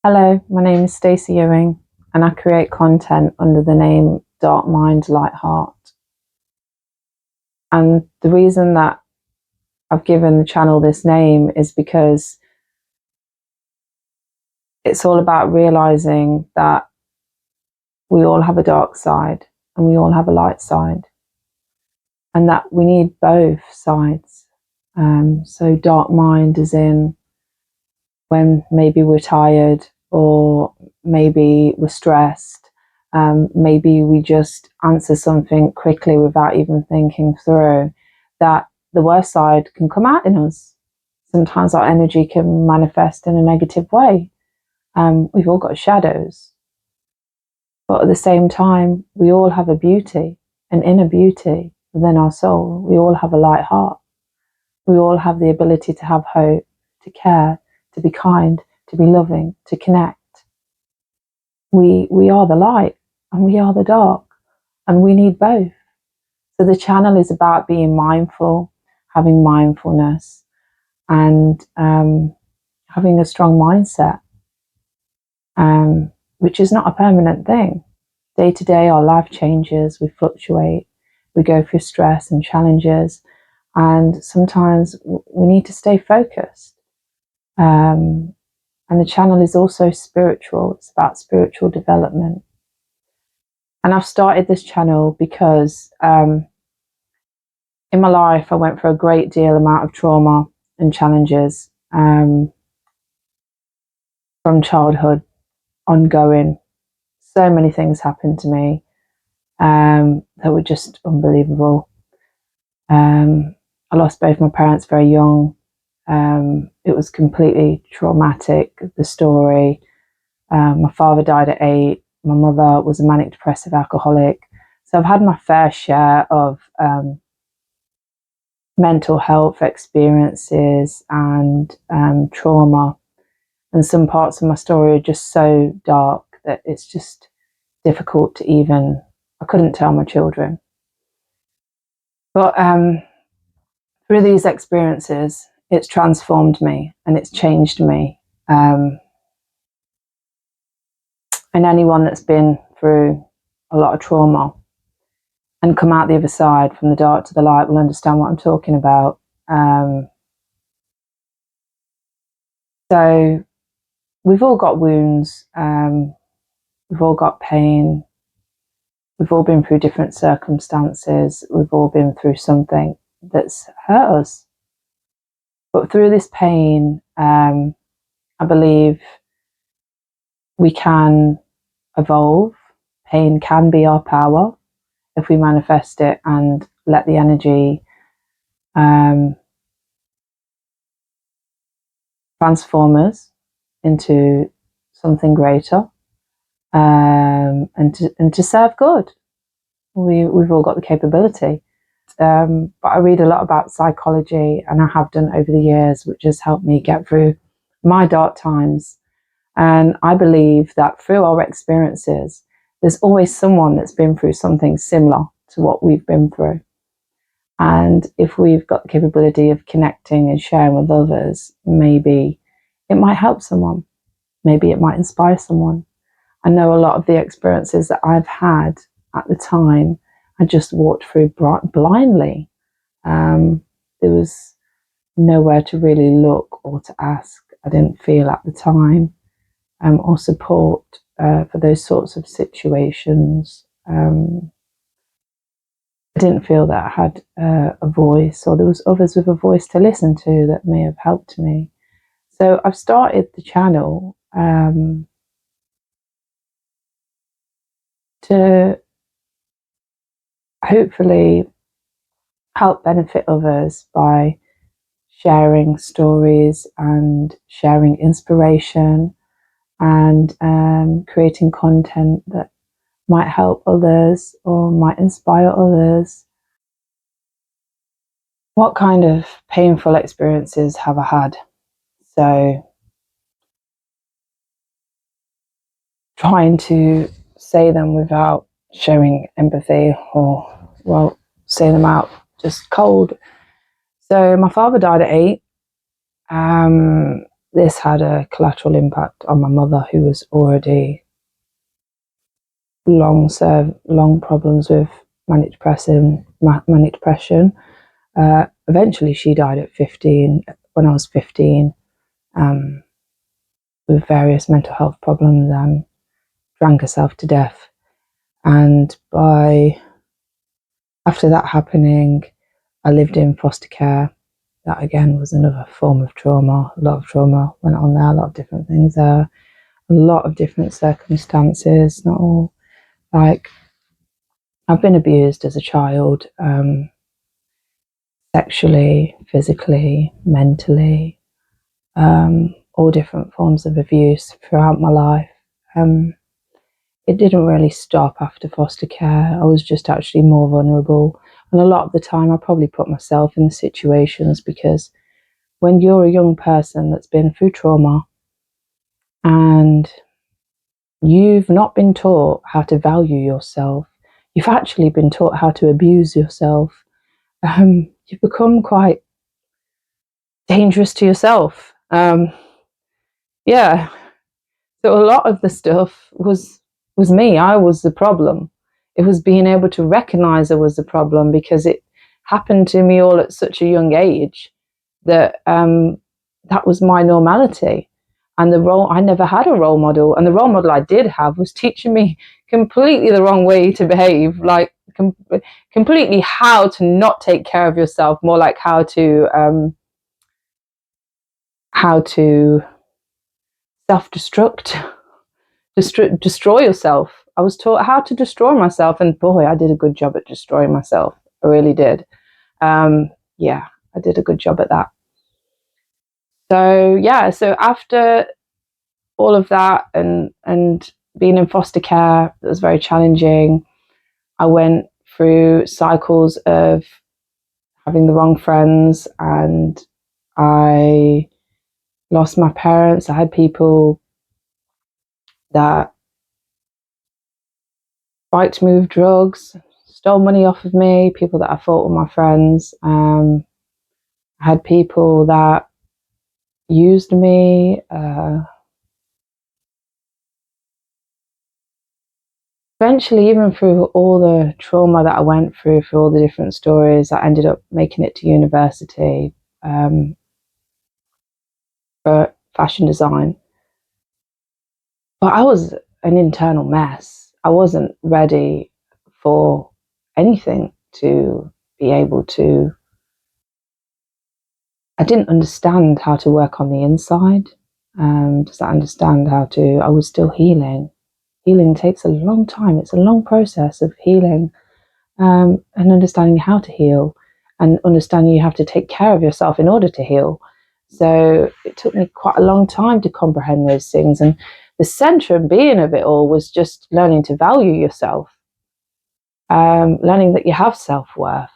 Hello, my name is Stacey Ewing and I create content under the name Dark Mind, Light Heart. And the reason that I've given the channel this name is because it's all about realizing that we all have a dark side and we all have a light side, and that we need both sides. So dark mind is in when maybe we're tired, or maybe we're stressed. Maybe we just answer something quickly without even thinking through, that the worst side can come out in us. Sometimes our energy can manifest in a negative way. We've all got shadows, but at the same time, we all have a beauty, an inner beauty within our soul. We all have a light heart. We all have the ability to have hope, to care, to be kind, to be loving, to connect. We are the light and we are the dark, and we need both. So the channel is about being mindful, having mindfulness, and having a strong mindset, which is not a permanent thing. Day to day, our life changes, we fluctuate, we go through stress and challenges, and sometimes we need to stay focused. And the channel is also spiritual. It's about spiritual development. And I've started this channel because in my life, I went through a great deal amount of trauma and challenges from childhood ongoing. So many things happened to me that were just unbelievable. I lost both my parents very young. It was completely traumatic, the story. My father died at 8. My mother was a manic depressive alcoholic. So I've had my fair share of mental health experiences and trauma. And some parts of my story are just so dark that it's just difficult to even, I couldn't tell my children. But through these experiences, it's transformed me and it's changed me. And anyone that's been through a lot of trauma and come out the other side from the dark to the light will understand what I'm talking about. So we've all got wounds, we've all got pain, we've all been through different circumstances, we've all been through something that's hurt us. But through this pain, I believe we can evolve. Pain can be our power if we manifest it and let the energy transform us into something greater, and to serve good. We've all got the capability. But I read a lot about psychology, and I have done over the years, which has helped me get through my dark times. And I believe that through our experiences, there's always someone that's been through something similar to what we've been through. And if we've got the capability of connecting and sharing with others, maybe it might help someone. Maybe it might inspire someone. I know a lot of the experiences that I've had at the time, I just walked through blindly. There was nowhere to really look or to ask. I didn't feel at the time or support for those sorts of situations. I didn't feel that I had a voice, or there was others with a voice to listen to that may have helped me. So I've started the channel to hopefully help benefit others by sharing stories and sharing inspiration and creating content that might help others or might inspire others. What kind of painful experiences have I had? So trying to say them without showing empathy, or, well, say them out just cold. So my father died at 8. this had a collateral impact on my mother, who was already long problems with manic depression. Eventually, she died at 15. When I was 15, with various mental health problems, and drank herself to death. And after that happening, I lived in foster care. That again was another form of trauma. A lot of trauma went on there, a lot of different things there, a lot of different circumstances. Not all, like, I've been abused as a child, sexually, physically, mentally, all different forms of abuse throughout my life. It didn't really stop after foster care. I was just actually more vulnerable. And a lot of the time, I probably put myself in the situations, because when you're a young person that's been through trauma and you've not been taught how to value yourself, you've actually been taught how to abuse yourself, you become quite dangerous to yourself. Yeah. So a lot of the stuff was me. I was the problem. It was being able to recognize I was the problem, because it happened to me all at such a young age that that was my normality. And I never had a role model, and the role model I did have was teaching me completely the wrong way to behave, like completely how to not take care of yourself, more like how to self-destruct, destroy yourself. I was taught how to destroy myself, and boy, I did a good job at destroying myself. I really did. Yeah, I did a good job at that. So yeah, so after all of that, and being in foster care, it was very challenging. I went through cycles of having the wrong friends, and I lost my parents. I had people that spiked me with drugs, stole money off of me, people that I thought were my friends. I had people that used me. Eventually, even through all the trauma that I went through all the different stories, I ended up making it to university for fashion design. But I was an internal mess. I wasn't ready for anything to be able to. I didn't understand how to work on the inside. Does I understand how to? I was still healing. Healing takes a long time. It's a long process of healing, and understanding how to heal, and understanding you have to take care of yourself in order to heal. So it took me quite a long time to comprehend those things. And the centre and being of it all was just learning to value yourself, learning that you have self-worth.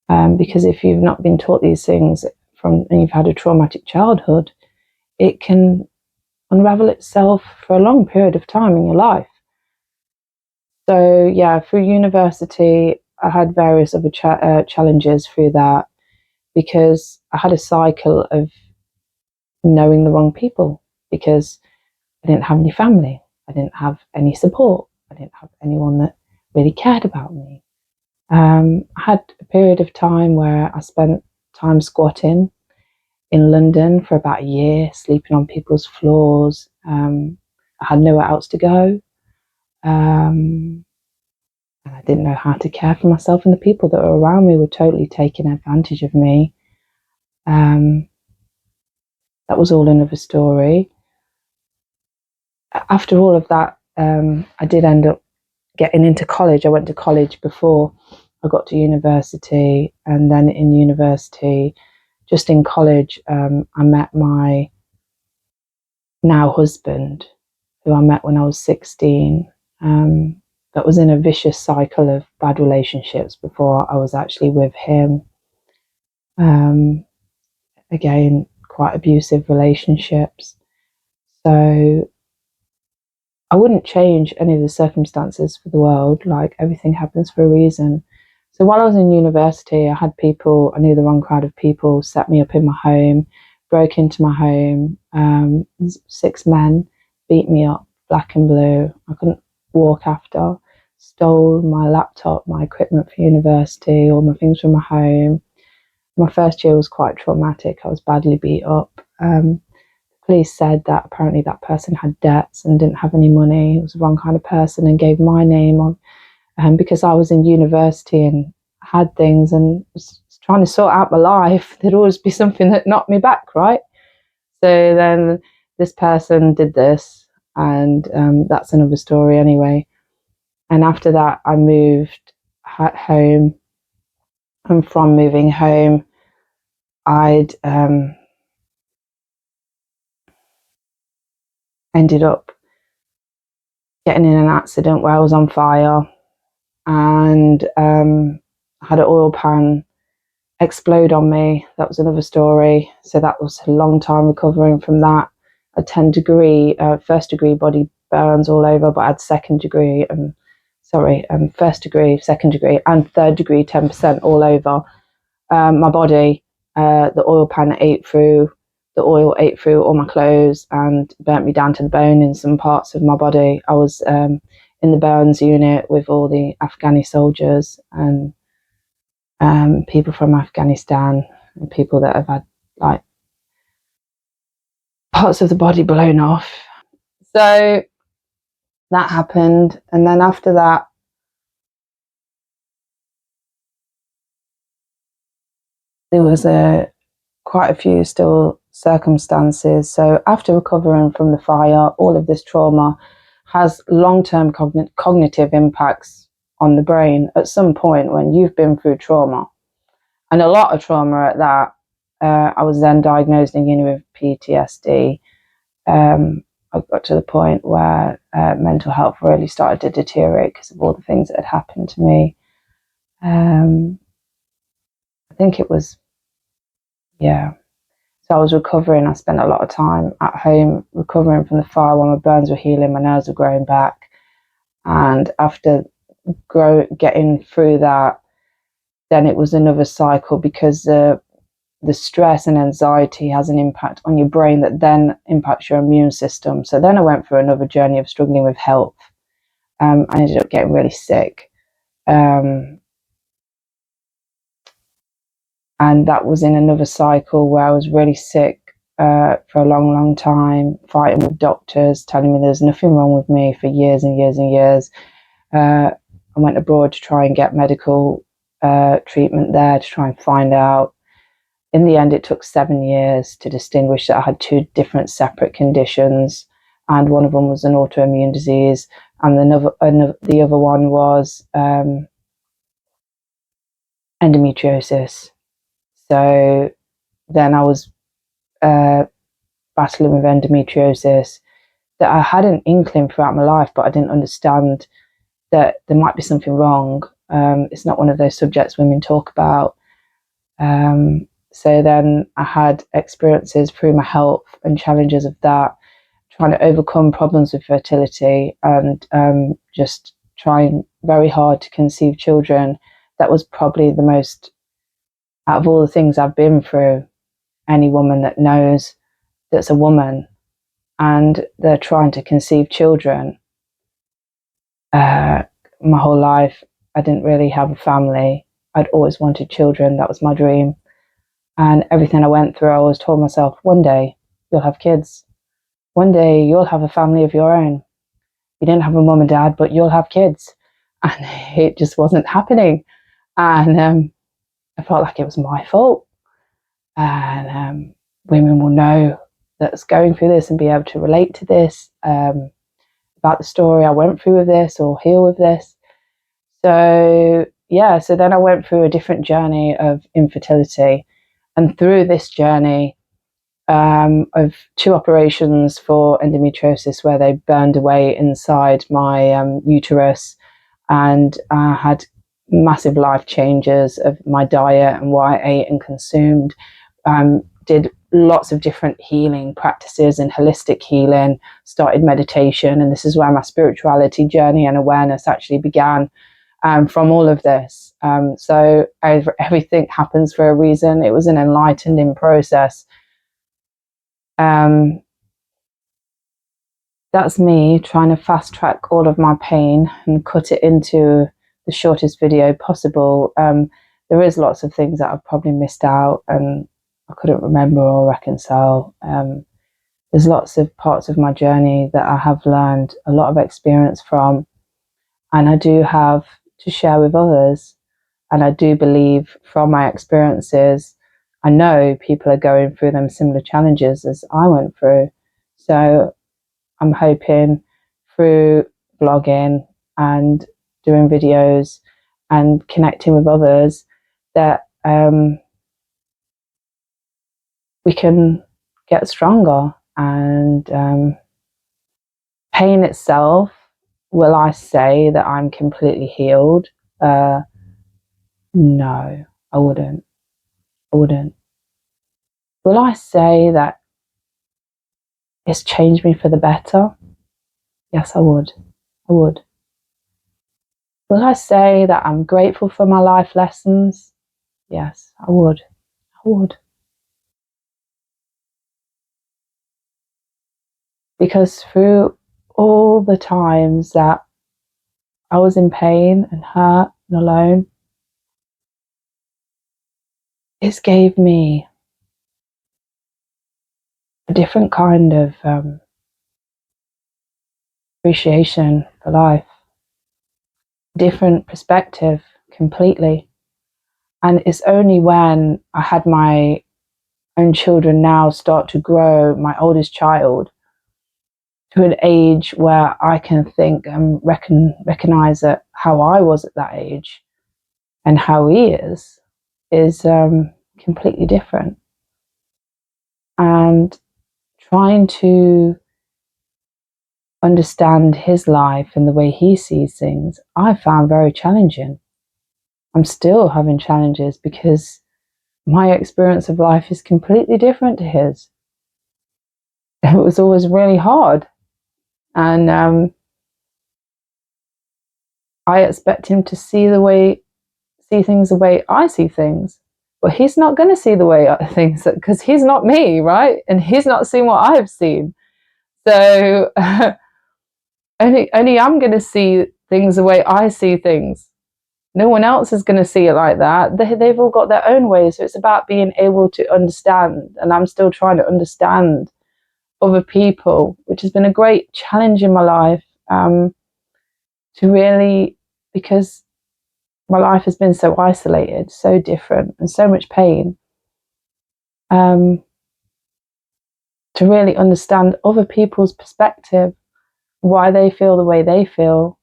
Because if you've not been taught these things and you've had a traumatic childhood, it can unravel itself for a long period of time in your life. So yeah, through university, I had various other challenges through that, because I had a cycle of knowing the wrong people, because I didn't have any family, I didn't have any support, I didn't have anyone that really cared about me. I had a period of time where I spent time squatting in London for about a year, sleeping on people's floors. I had nowhere else to go. And I didn't know how to care for myself, and the people that were around me were totally taking advantage of me. That was all another story. After all of that, I did end up getting into college. I went to college before I got to university, and then in university, just in college, I met my now husband, who I met when I was 16. That was in a vicious cycle of bad relationships before I was actually with him. Again, quite abusive relationships. So I wouldn't change any of the circumstances for the world. Like, everything happens for a reason. So while I was in university, I knew the wrong crowd of people set me up in my home, broke into my home. 6 men beat me up, black and blue. I couldn't walk after. Stole my laptop, my equipment for university, all my things from my home. My first year was quite traumatic. I was badly beat up. Police said that apparently that person had debts and didn't have any money. It was the wrong kind of person, and gave my name on because I was in university and had things and was trying to sort out my life. There'd always be something that knocked me back, right? So then this person did this, and that's another story anyway. And after that, I moved home. And from moving home, I'd ended up getting in an accident where I was on fire, and had an oil pan explode on me. That was another story. So that was a long time recovering from that. A 10-degree, first degree body burns all over, but I had first degree, second degree, and third degree, 10% all over my body. The oil pan ate through. The oil ate through all my clothes and burnt me down to the bone in some parts of my body. I was in the burns unit with all the Afghani soldiers and people from Afghanistan, and people that have had like parts of the body blown off. So that happened, and then after that, there was quite a few still circumstances. So after recovering from the fire, all of this trauma has long-term cognitive impacts on the brain at some point when you've been through trauma, and a lot of trauma at that. I was then diagnosed in uni with PTSD. I got to the point where mental health really started to deteriorate because of all the things that had happened to me. I think it was, yeah. So I was recovering. I spent a lot of time at home recovering from the fire while my burns were healing, my nerves were growing back. And after getting through that, then it was another cycle, because the stress and anxiety has an impact on your brain that then impacts your immune system. So then I went through another journey of struggling with health. I ended up getting really sick. And that was in another cycle where I was really sick for a long, long time, fighting with doctors, telling me there's nothing wrong with me for years and years and years. I went abroad to try and get medical treatment there to try and find out. In the end, it took 7 years to distinguish that I had 2 different separate conditions, and one of them was an autoimmune disease, and the other one was endometriosis. So then I was battling with endometriosis that I had an inkling throughout my life, but I didn't understand that there might be something wrong. It's not one of those subjects women talk about. So then I had experiences through my health and challenges of that, trying to overcome problems with fertility, and just trying very hard to conceive children. That was probably the most, out of all the things I've been through, any woman that knows that's a woman and they're trying to conceive children. My whole life, I didn't really have a family. I'd always wanted children. That was my dream. And everything I went through, I always told myself, one day you'll have kids. One day you'll have a family of your own. You didn't have a mum and dad, but you'll have kids. And it just wasn't happening. And I felt like it was my fault. And women will know that's going through this and be able to relate to this, about the story I went through with this or heal with this. So yeah, so then I went through a different journey of infertility, and through this journey of 2 operations for endometriosis where they burned away inside my uterus, and I had massive life changes of my diet and what I ate and consumed. Did lots of different healing practices and holistic healing, started meditation, and this is where my spirituality journey and awareness actually began, from all of this. So everything happens for a reason. It was an enlightening process. That's me trying to fast track all of my pain and cut it into the shortest video possible. There is lots of things that I've probably missed out and I couldn't remember or reconcile. There's lots of parts of my journey that I have learned a lot of experience from, and I do have to share with others. And I do believe from my experiences, I know people are going through them similar challenges as I went through. So I'm hoping through blogging and doing videos and connecting with others that we can get stronger. And pain itself, will I say that I'm completely healed? No, I wouldn't. I wouldn't. Will I say that it's changed me for the better? Yes, I would. I would. Will I say that I'm grateful for my life lessons? Yes, I would. I would. Because through all the times that I was in pain and hurt and alone, it's gave me a different kind of appreciation for life, different perspective completely. And it's only when I had my own children now start to grow, my oldest child, to an age where I can think and recognize that how I was at that age and how he is completely different. And trying to understand his life and the way he sees things, I found very challenging. I'm still having challenges because my experience of life is completely different to his. It was always really hard. And I expect him to see things the way I see things. But he's not going to see the way I things because he's not me, right? And he's not seen what I've seen. So only I'm going to see things the way I see things. No one else is going to see it like that. They've all got their own ways. So it's about being able to understand. And I'm still trying to understand other people, which has been a great challenge in my life, to really, because my life has been so isolated, so different, and so much pain. To really understand other people's perspective, why they feel the way they feel,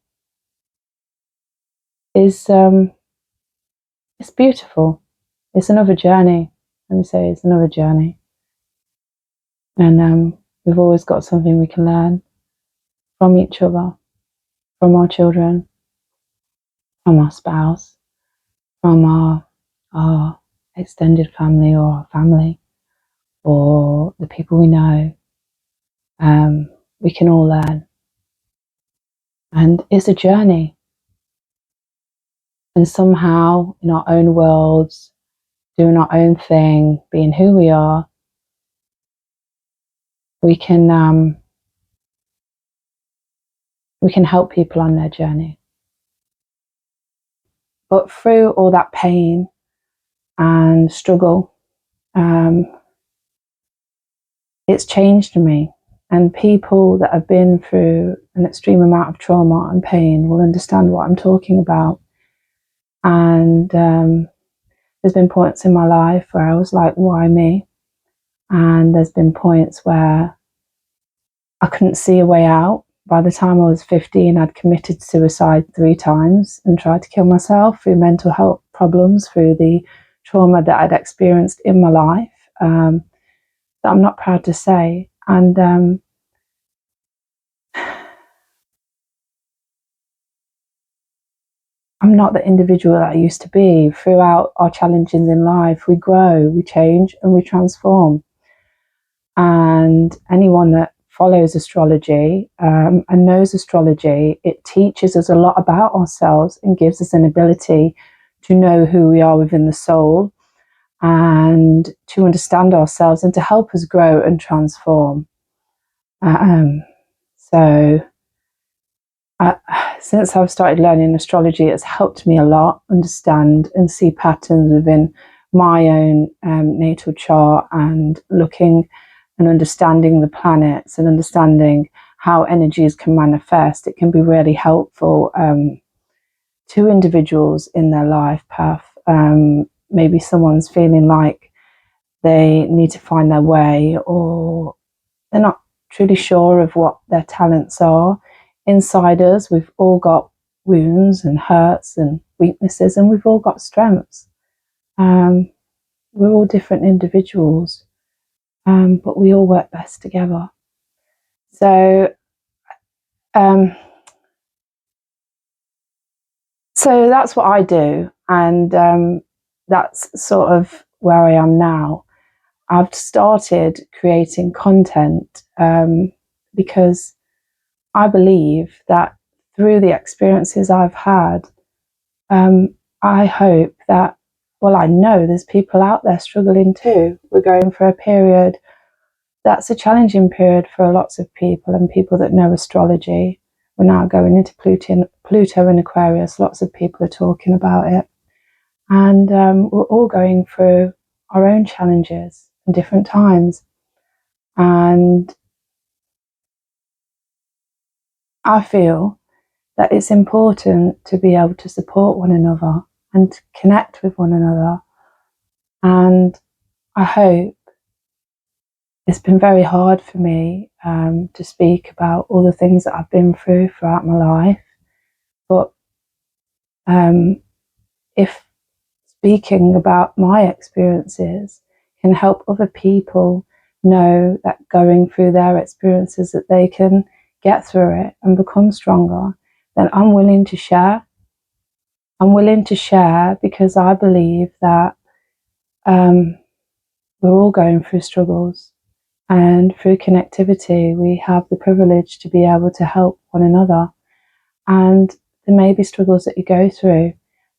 is it's beautiful. It's another journey. Let me say, it's another journey, and we've always got something we can learn from each other, from our children, from our spouse, from our extended family or our family, or the people we know. We can all learn, and it's a journey. And somehow, in our own worlds, doing our own thing, being who we are, we can help people on their journey. But through all that pain and struggle, it's changed me. And people that have been through an extreme amount of trauma and pain will understand what I'm talking about. And there's been points in my life where I was like, why me? And there's been points where I couldn't see a way out. By the time I was 15, I'd committed suicide 3 times and tried to kill myself through mental health problems, through the trauma that I'd experienced in my life, that I'm not proud to say. And I'm not the individual that I used to be. Throughout our challenges in life, we grow, we change, and we transform. And anyone that follows astrology and knows astrology, it teaches us a lot about ourselves and gives us an ability to know who we are within the soul, and to understand ourselves and to help us grow and transform. So since I've started learning astrology, it's helped me a lot understand and see patterns within my own natal chart, and looking and understanding the planets and understanding how energies can manifest. It can be really helpful to individuals in their life path. Maybe someone's feeling like they need to find their way, or they're not truly sure of what their talents are. Inside us, we've all got wounds and hurts and weaknesses, and we've all got strengths. We're all different individuals, but we all work best together. So, so that's what I do, and that's sort of where I am now. I've started creating content because I believe that through the experiences I've had, I hope that, well, I know there's people out there struggling too. We're going for a period that's a challenging period for lots of people, and people that know astrology. We're now going into Pluto in Aquarius. Lots of people are talking about it. And we're all going through our own challenges in different times. And I feel that it's important to be able to support one another and to connect with one another. And I hope, it's been very hard for me to speak about all the things that I've been through throughout my life. But if speaking about my experiences can help other people know that going through their experiences, that they can get through it and become stronger, then I'm willing to share. I'm willing to share because I believe that we're all going through struggles, and through connectivity we have the privilege to be able to help one another. And there may be struggles that you go through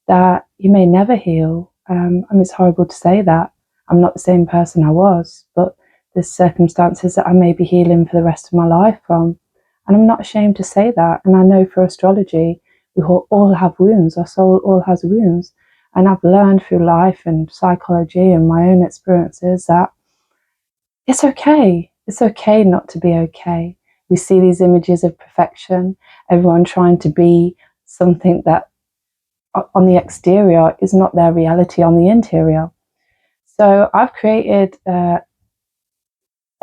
that you may never heal. It's horrible to say that. I'm not the same person I was, but there's circumstances that I may be healing for the rest of my life from. And I'm not ashamed to say that. And I know for astrology, we all have wounds. Our soul all has wounds. And I've learned through life and psychology and my own experiences that it's okay. It's okay not to be okay. We see these images of perfection, everyone trying to be something that on the exterior is not their reality on the interior. So I've created a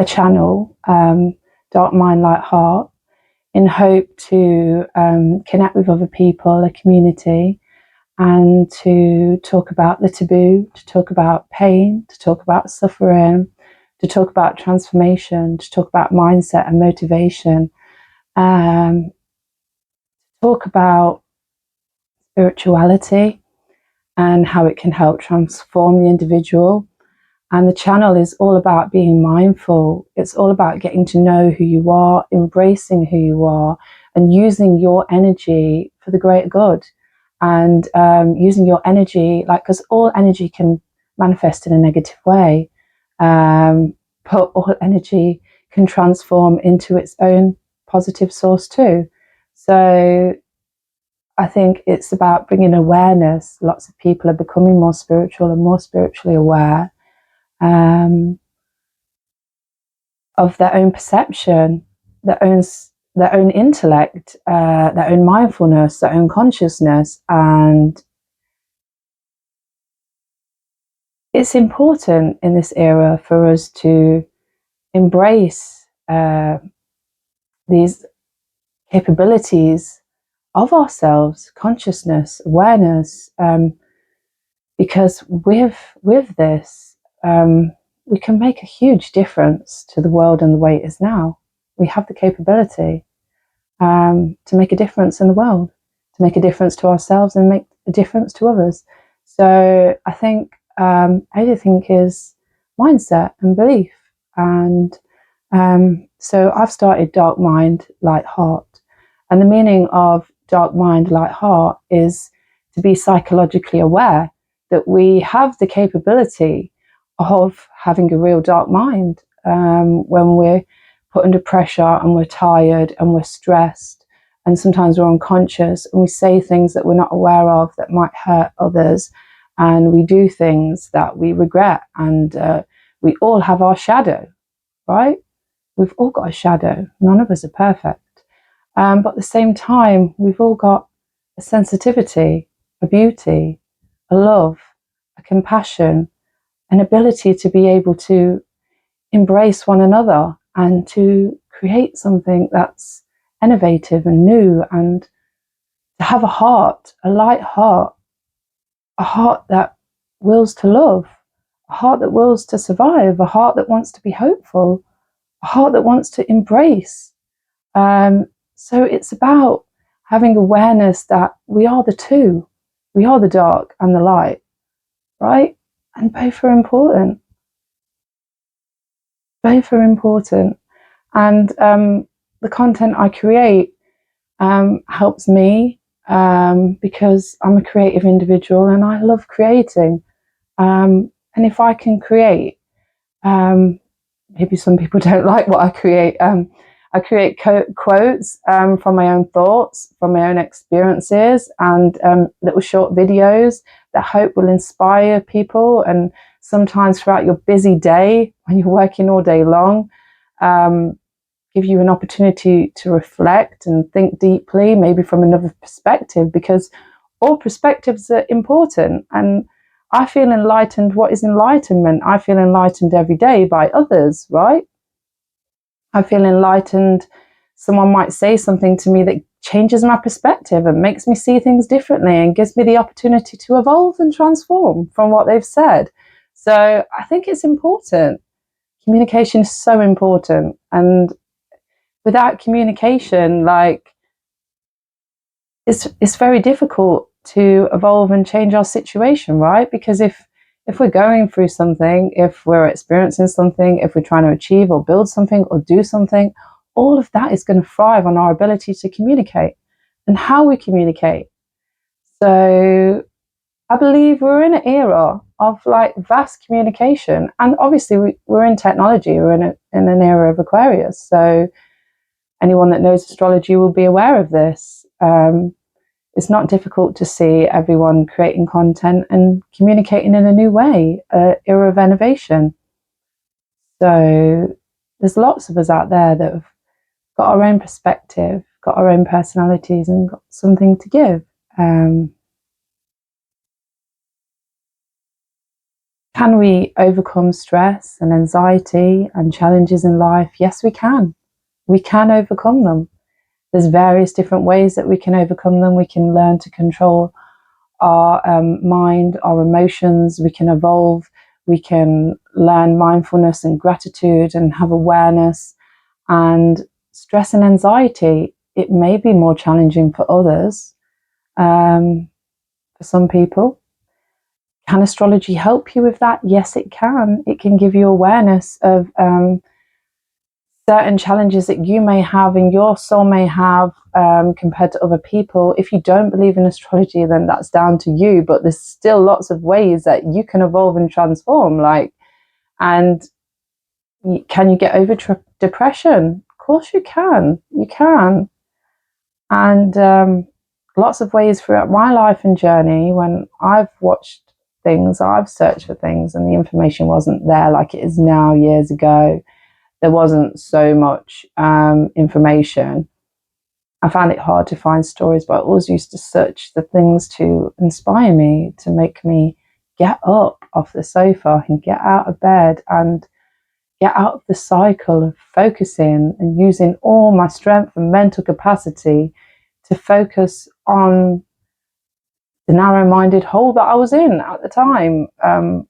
channel, Dark Mind, Light Heart, in hope to connect with other people, a community, and to talk about the taboo, to talk about pain, to talk about suffering, to talk about transformation, to talk about mindset and motivation, talk about spirituality and how it can help transform the individual. And the channel is all about being mindful. It's all about getting to know who you are, embracing who you are, and using your energy for the greater good. And using your energy, because all energy can manifest in a negative way, but all energy can transform into its own positive source too. So I think it's about bringing awareness. Lots of people are becoming more spiritual and more spiritually aware of their own perception, their own intellect, their own mindfulness, their own consciousness. And it's important in this era for us to embrace these capabilities of ourselves, consciousness, awareness, because with this, we can make a huge difference to the world and the way it is now. We have the capability to make a difference in the world, to make a difference to ourselves and make a difference to others. So I think everything is mindset and belief. And so I've started Dark Mind, Light Heart. And the meaning of Dark Mind, Light Heart is to be psychologically aware, that we have the capability of having a real dark mind when we're put under pressure and we're tired and we're stressed, and sometimes we're unconscious and we say things that we're not aware of that might hurt others, and we do things that we regret. And we all have our shadow, right? We've all got a shadow. None of us are perfect. But at the same time, we've all got a sensitivity, a beauty, a love, a compassion, an ability to be able to embrace one another and to create something that's innovative and new, and to have a heart, a light heart, a heart that wills to love, a heart that wills to survive, a heart that wants to be hopeful, a heart that wants to embrace. So it's about having awareness that we are the two. We are the dark and the light, right? And both are important. Both are important. And the content I create helps me because I'm a creative individual and I love creating. And if I can create, maybe some people don't like what I create. I create quotes from my own thoughts, from my own experiences, and little short videos that I hope will inspire people. And sometimes throughout your busy day, when you're working all day long, give you an opportunity to reflect and think deeply, maybe from another perspective, because all perspectives are important. And I feel enlightened. What is enlightenment? I feel enlightened every day by others, right? I feel enlightened. Someone might say something to me that changes my perspective and makes me see things differently and gives me the opportunity to evolve and transform from what they've said. So I think it's important. Communication is so important. And without communication, it's very difficult to evolve and change our situation, right? Because if we're going through something, if we're experiencing something, if we're trying to achieve or build something or do something, all of that is going to thrive on our ability to communicate and how we communicate. So I believe we're in an era of vast communication, and obviously we're in technology. We're in an era of Aquarius. So anyone that knows astrology will be aware of this. It's not difficult to see everyone creating content and communicating in a new way, era of innovation. So there's lots of us out there that have got our own perspective, got our own personalities, and got something to give. Can we overcome stress and anxiety and challenges in life? Yes, we can. We can overcome them. There's various different ways that we can overcome them. We can learn to control our mind, our emotions. We can evolve. We can learn mindfulness and gratitude and have awareness. And stress and anxiety, it may be more challenging for others, for some people. Can astrology help you with that? Yes, it can. It can give you awareness of certain challenges that you may have and your soul may have compared to other people. If you don't believe in astrology, then that's down to you. But there's still lots of ways that you can evolve and transform. And can you get over depression? Of course you can. You can. And lots of ways throughout my life and journey, when I've watched things, I've searched for things, and the information wasn't there like it is now years ago. There wasn't so much information. I found it hard to find stories, but I always used to search the things to inspire me, to make me get up off the sofa and get out of bed and get out of the cycle of focusing and using all my strength and mental capacity to focus on the narrow-minded hole that I was in at the time, and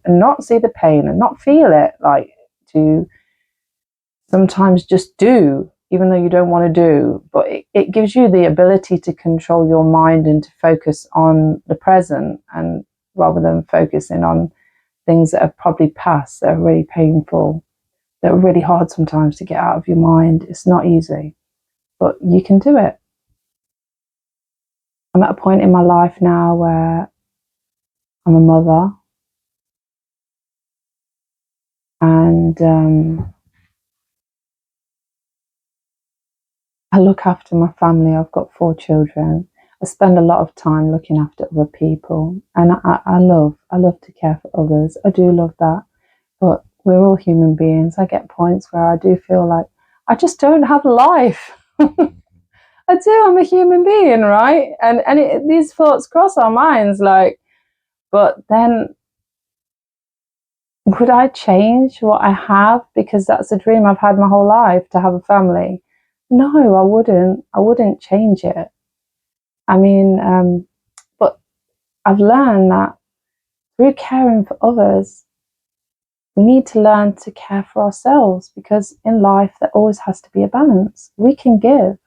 not see the pain and not feel it, to sometimes just do, even though you don't want to do. But it gives you the ability to control your mind and to focus on the present, and rather than focusing on things that are probably past, that are really painful, that are really hard sometimes to get out of your mind. It's not easy, but you can do it. I'm at a point in my life now where I'm a mother, and I look after my family. I've got 4 children. I spend a lot of time looking after other people, and I love to care for others. I do love that, but we're all human beings. I get points where I do feel like I just don't have life. I do. I'm a human being, right? And these thoughts cross our minds, like, but then would I change what I have because that's a dream I've had my whole life, to have a family? No, I wouldn't. I wouldn't change it. I mean, but I've learned that through caring for others, we need to learn to care for ourselves, because in life there always has to be a balance. We can give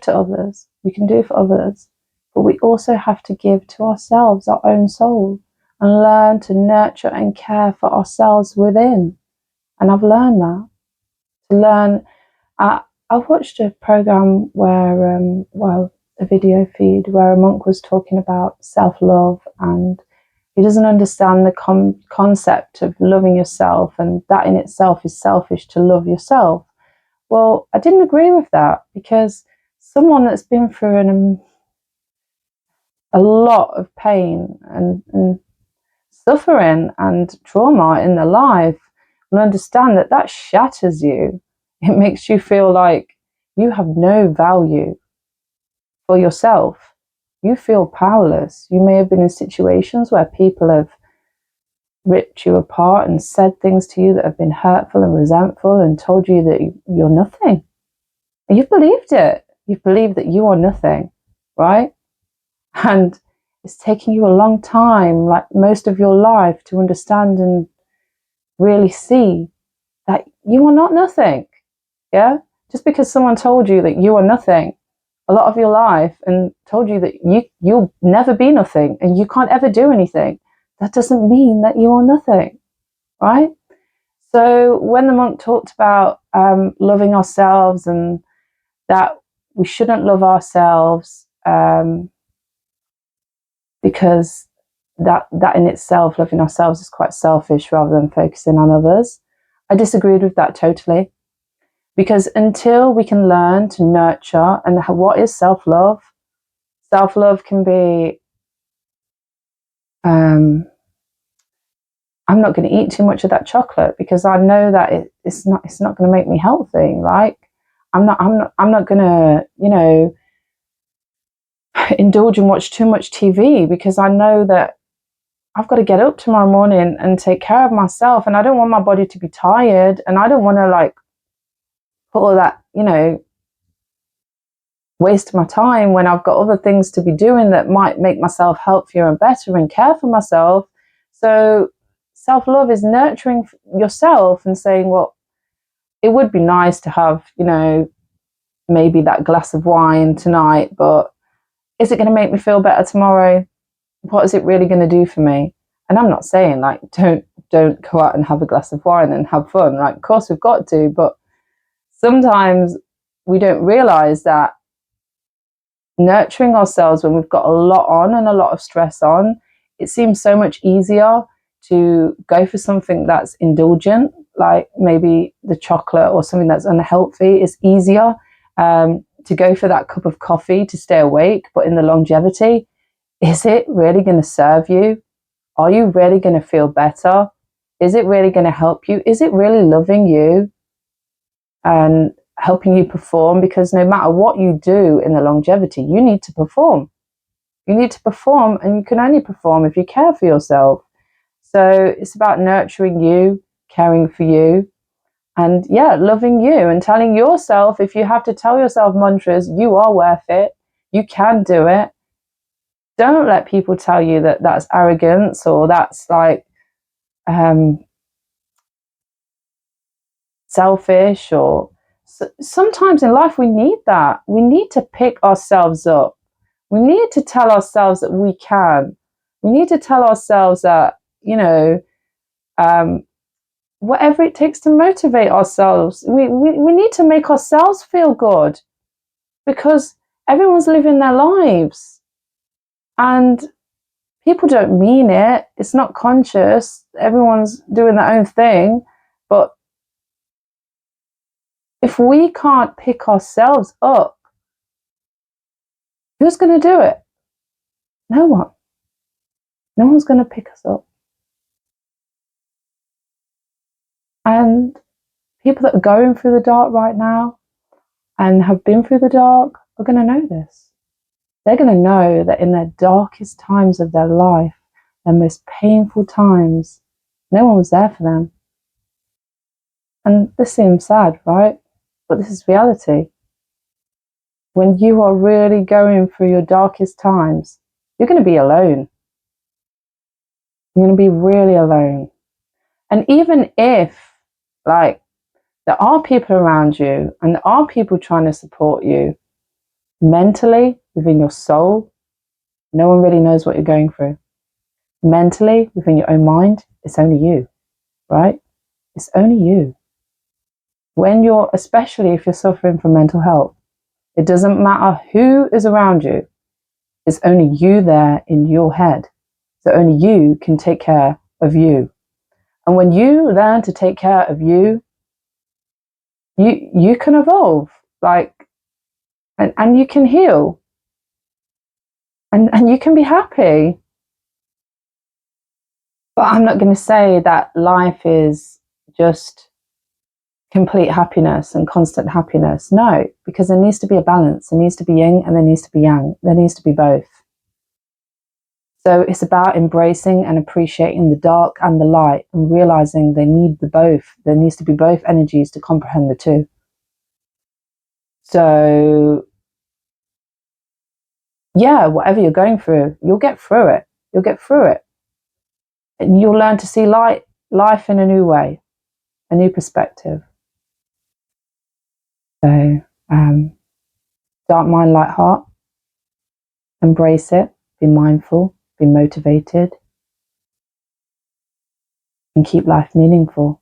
to others, we can do for others, but we also have to give to ourselves, our own soul, and learn to nurture and care for ourselves within. And I've learned that. To learn, I watched a program where, a video feed where a monk was talking about self-love, and he doesn't understand the concept of loving yourself, and that in itself is selfish to love yourself. Well, I didn't agree with that, because someone that's been through a lot of pain and suffering and trauma in their life will understand that that shatters you. It makes you feel like you have no value for yourself. You feel powerless. You may have been in situations where people have ripped you apart and said things to you that have been hurtful and resentful and told you that you're nothing. And you've believed it. You've believed that you are nothing, right? And it's taking you a long time, like most of your life, to understand and really see that you are not nothing. Yeah? Just because someone told you that you are nothing a lot of your life and told you that you'll never be nothing and you can't ever do anything, that doesn't mean that you are nothing, right? So when the monk talked about loving ourselves, and that we shouldn't love ourselves because that in itself, loving ourselves, is quite selfish rather than focusing on others, I disagreed with that totally. Because until we can learn to nurture, and what is self-love? Self-love can be, I'm not going to eat too much of that chocolate because I know that it's not going to make me healthy. Like, I'm not going to, indulge and watch too much TV, because I know that I've got to get up tomorrow morning and take care of myself, and I don't want my body to be tired, and I don't want to like put all that, waste my time when I've got other things to be doing that might make myself healthier and better and care for myself. So self-love is nurturing yourself and saying, well, it would be nice to have, maybe that glass of wine tonight, but is it going to make me feel better tomorrow? What is it really going to do for me? And I'm not saying like don't go out and have a glass of wine and have fun, right? Of course we've got to, but sometimes we don't realize that nurturing ourselves when we've got a lot on and a lot of stress on, it seems so much easier to go for something that's indulgent, like maybe the chocolate or something that's unhealthy. Is easier to go for that cup of coffee to stay awake, but in the longevity, is it really going to serve you? Are you really going to feel better? Is it really going to help you? Is it really loving you and helping you perform? Because no matter what you do in the longevity, you need to perform. You need to perform, and you can only perform if you care for yourself. So it's about nurturing you, caring for you, and loving you, and telling yourself, if you have to tell yourself mantras, you are worth it. You can do it. Don't let people tell you that that's arrogance, or that's like selfish. Or sometimes in life we need that. We need to pick ourselves up. We need to tell ourselves that we can. We need to tell ourselves that, whatever it takes to motivate ourselves. We need to make ourselves feel good, because everyone's living their lives, and people don't mean it. It's not conscious. Everyone's doing their own thing. But if we can't pick ourselves up, who's going to do it? No one. No one's going to pick us up. And people that are going through the dark right now and have been through the dark are going to know this. They're going to know that in their darkest times of their life, their most painful times, no one was there for them. And this seems sad, right? But this is reality. When you are really going through your darkest times, you're going to be alone. You're going to be really alone. And even if, like, there are people around you and there are people trying to support you mentally, within your soul, no one really knows what you're going through. Mentally, within your own mind, it's only you, right? It's only you. When you're, especially if you're suffering from mental health, it doesn't matter who is around you. It's only you there in your head. So only you can take care of you. And when you learn to take care of you, you can evolve, like, and you can heal. And you can be happy. But I'm not going to say that life is just complete happiness and constant happiness. No, because there needs to be a balance. There needs to be yin and there needs to be yang. There needs to be both. So it's about embracing and appreciating the dark and the light and realizing they need the both. There needs to be both energies to comprehend the two. So yeah, whatever you're going through, you'll get through it. You'll get through it. And you'll learn to see life in a new way, a new perspective. So dark mind, light heart. Embrace it. Be mindful. Be motivated. And keep life meaningful.